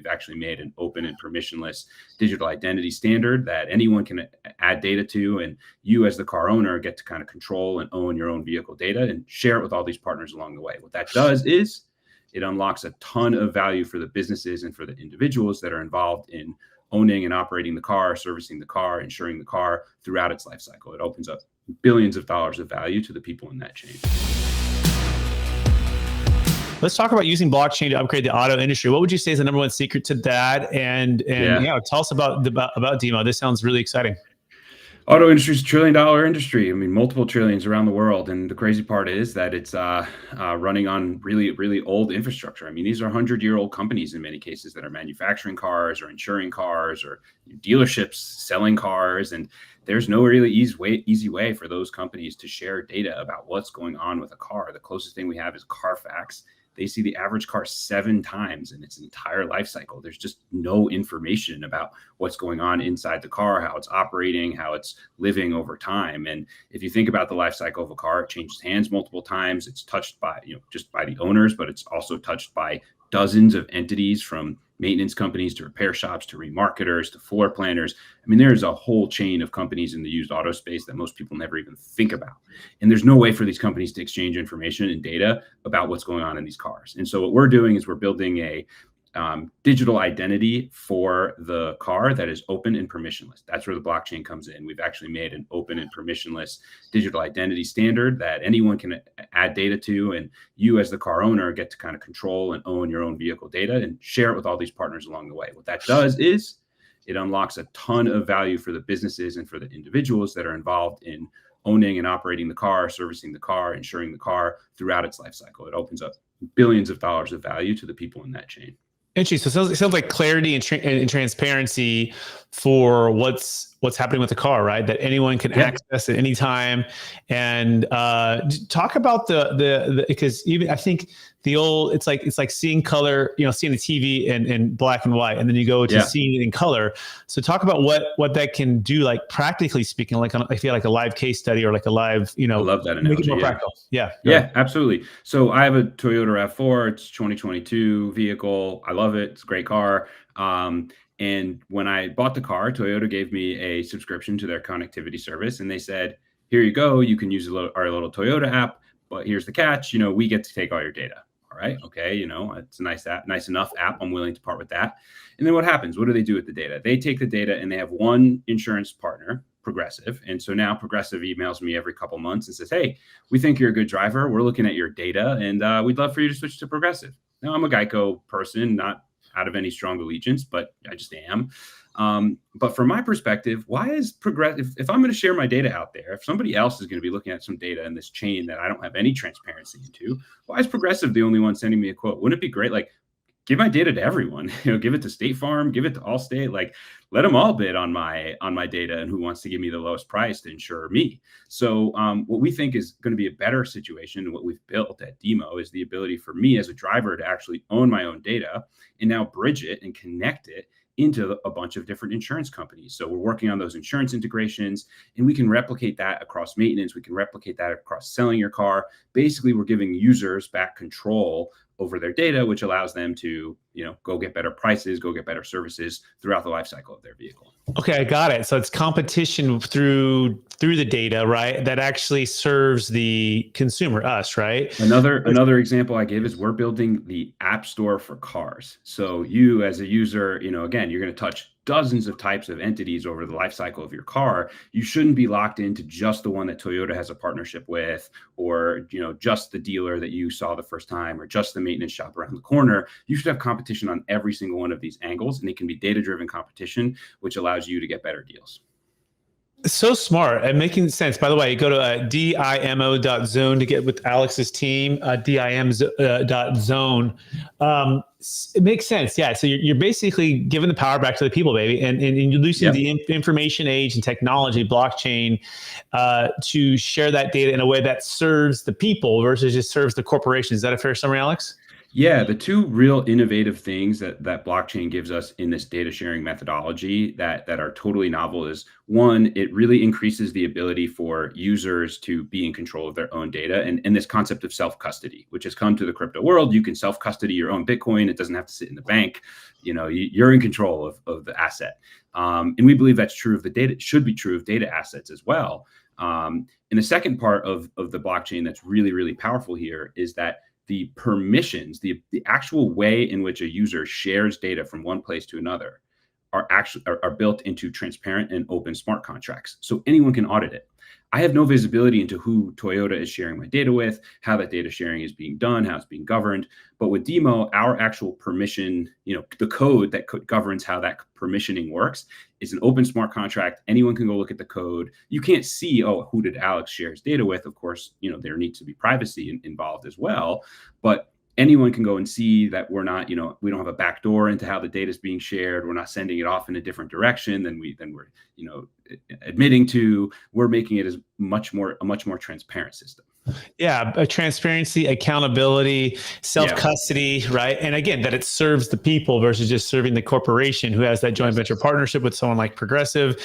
actually made an open and permissionless digital identity standard that anyone can add data to. And you as the car owner get to kind of control and own your own vehicle data and share it with all these partners along the way. What that does is it unlocks a ton of value for the businesses and for the individuals that are involved in owning and operating the car, servicing the car, insuring the car throughout its life cycle. It opens up billions of dollars of value to the people in that chain. Let's talk about using blockchain to upgrade the auto industry. What would you say is the number one secret to that? And tell us about Demo. This sounds really exciting. Auto industry is $1 trillion industry. I mean, multiple trillions around the world. And the crazy part is that it's running on really, really old infrastructure. I mean, these are 100-year-old companies in many cases that are manufacturing cars or insuring cars or dealerships selling cars. And there's no really easy way for those companies to share data about what's going on with a car. The closest thing we have is Carfax. They see the average car 7 times in its entire life cycle. There's just no information about what's going on inside the car, how it's operating, how it's living over time. And if you think about the life cycle of a car, it changes hands multiple times. It's touched by, just by the owners, but it's also touched by dozens of entities, from maintenance companies to repair shops to remarketers to floor planners. I mean, there's a whole chain of companies in the used auto space that most people never even think about. And there's no way for these companies to exchange information and data about what's going on in these cars. And so what we're doing is we're building a digital identity for the car that is open and permissionless. That's where the blockchain comes in. We've actually made an open and permissionless digital identity standard that anyone can add data to. And you as the car owner get to kind of control and own your own vehicle data and share it with all these partners along the way. What that does is it unlocks a ton of value for the businesses and for the individuals that are involved in owning and operating the car, servicing the car, insuring the car throughout its life cycle. It opens up billions of dollars of value to the people in that chain. Interesting. So it sounds like clarity and transparency for what's happening with the car, right? That anyone can access at any time. And talk about the because even I think the old it's like seeing color, seeing the TV in black and white, and then you go to seeing it in color. So talk about what that can do, like practically speaking, like I feel like a live case study or like a live, I love that analogy. Make it more practical. Yeah, absolutely. So I have a Toyota RAV4. It's 2022 vehicle. I love it. It's a great car. And when I bought the car, Toyota gave me a subscription to their connectivity service. And they said, here you go. You can use our little Toyota app, but here's the catch. We get to take all your data. All right. Okay. It's a nice app, nice enough app. I'm willing to part with that. And then what happens? What do they do with the data? They take the data and they have one insurance partner, Progressive. And so now Progressive emails me every couple months and says, hey, we think you're a good driver. We're looking at your data and we'd love for you to switch to Progressive. Now, I'm a Geico person, not out of any strong allegiance, but I just am. But from my perspective, why is Progressive, if I'm going to share my data out there, if somebody else is going to be looking at some data in this chain that I don't have any transparency into, why is Progressive the only one sending me a quote? Wouldn't it be great? Like, give my data to everyone, give it to State Farm, give it to Allstate, like let them all bid on my data and who wants to give me the lowest price to insure me. So what we think is going to be a better situation, and what we've built at Demo, is the ability for me as a driver to actually own my own data and now bridge it and connect it into a bunch of different insurance companies. So we're working on those insurance integrations, and we can replicate that across maintenance. We can replicate that across selling your car. Basically, we're giving users back control over their data, which allows them to, go get better prices, go get better services throughout the life cycle of their vehicle. Okay, I got it. So it's competition through the data, right? That actually serves the consumer, us, right? Another example I give is we're building the app store for cars. So you as a user, again, you're going to touch dozens of types of entities over the life cycle of your car. You shouldn't be locked into just the one that Toyota has a partnership with, or just the dealer that you saw the first time, or just the maintenance shop around the corner. You should have competition on every single one of these angles, and it can be data-driven competition, which allows you to get better deals. So smart and making sense. By the way, go to dimo.zone to get with Alex's team, dim.zone. It makes sense. Yeah. So you're basically giving the power back to the people, baby. And you're using the information age and technology, blockchain, to share that data in a way that serves the people versus just serves the corporation. Is that a fair summary, Alex? Yeah, the two real innovative things that blockchain gives us in this data sharing methodology that are totally novel is one, it really increases the ability for users to be in control of their own data, and this concept of self-custody, which has come to the crypto world. You can self-custody your own Bitcoin. It doesn't have to sit in the bank. You're in control of the asset. And we believe that's true of the data. It should be true of data assets as well. And the second part of the blockchain that's really, really powerful here is that the permissions, the actual way in which a user shares data from one place to another are built into transparent and open smart contracts. So anyone can audit it. I have no visibility into who Toyota is sharing my data with, how that data sharing is being done, how it's being governed. But with Demo, our actual permission, the code that governs how that permissioning works is an open smart contract. Anyone can go look at the code. You can't see, oh, who did Alex share his data with? Of course, there needs to be privacy involved as well. But anyone can go and see that we're not, we don't have a back door into how the data is being shared. We're not sending it off in a different direction than we're, admitting to. We're making it a much more transparent system. Yeah, transparency, accountability, self-custody, right? And again, that it serves the people versus just serving the corporation who has that joint venture partnership with someone like Progressive.